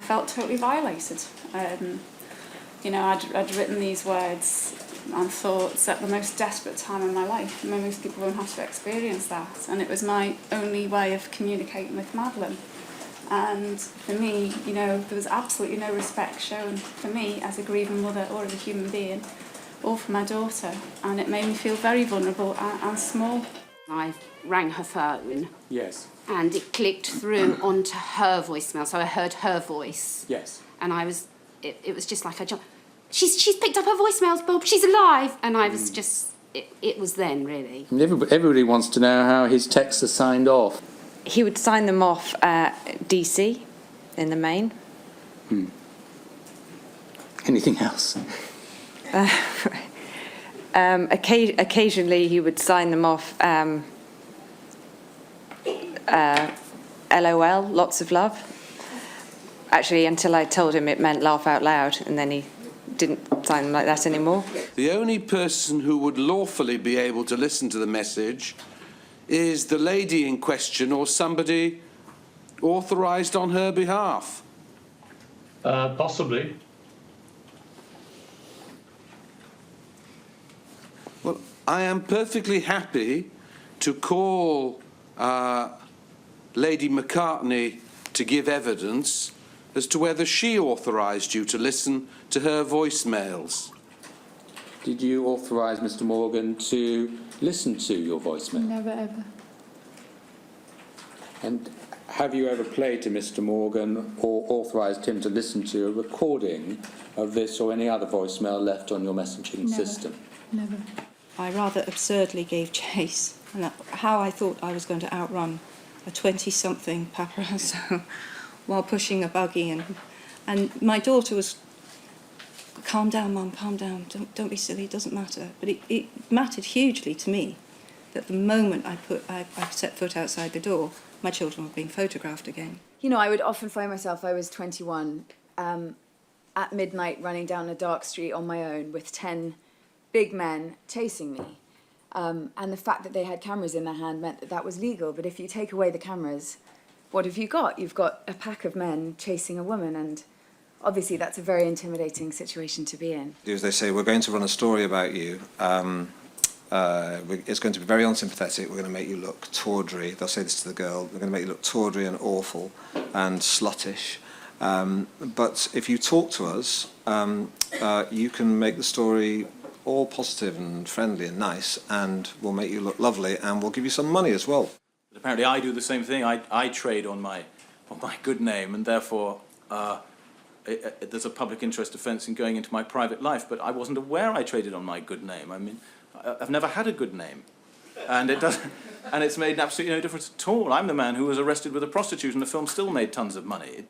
I felt totally violated. You know, I'd written these words and thoughts at the most desperate time in my life. And most people won't have to experience that. And it was my only way of communicating with Madeleine. And for me, you know, there was absolutely no respect shown for me as a grieving mother or as a human being, or for my daughter. And it made me feel very vulnerable and small. I rang her phone. Yes. And it clicked through onto her voicemail, so I heard her voice. Yes. And it was just like I jumped. She's picked up her voicemails, Bob. She's alive. And I was just, it was then, really. Everybody wants to know how his texts are signed off. He would sign them off at DC in the main. Anything else? Occasionally he would sign them off LOL, lots of love. Actually, until I told him it meant laugh out loud, and then he didn't sign them like that anymore. The only person who would lawfully be able to listen to the message is the lady in question or somebody authorised on her behalf. Possibly. Well, I am perfectly happy to call Lady McCartney to give evidence as to whether she authorised you to listen to her voicemails. Did you authorise Mr. Morgan to listen to your voicemail? Never ever. And have you ever played to Mr. Morgan or authorised him to listen to a recording of this or any other voicemail left on your messaging system? Never. I rather absurdly gave chase, and how I thought I was going to outrun a 20-something paparazzo while pushing a buggy, and my daughter was, calm down, Mum, calm down, don't be silly, it doesn't matter. But it mattered hugely to me that the moment I set foot outside the door, my children were being photographed again. You know, I would often find myself, I was 21, at midnight running down a dark street on my own with 10 big men chasing me. And the fact that they had cameras in their hand meant that that was legal. But if you take away the cameras, what have you got? You've got a pack of men chasing a woman, and obviously that's a very intimidating situation to be in. As they say, we're going to run a story about you. It's going to be very unsympathetic. We're going to make you look tawdry. They'll say this to the girl. We're going to make you look tawdry and awful and sluttish. But if you talk to us, you can make the story all positive and friendly and nice, and we'll make you look lovely, and we'll give you some money as well. Apparently I do the same thing. I trade on my good name, and therefore there's a public interest offence in going into my private life, but I wasn't aware I traded on my good name. I mean, I've never had a good name, and it's made absolutely no difference at all. I'm the man who was arrested with a prostitute, and the film still made tons of money.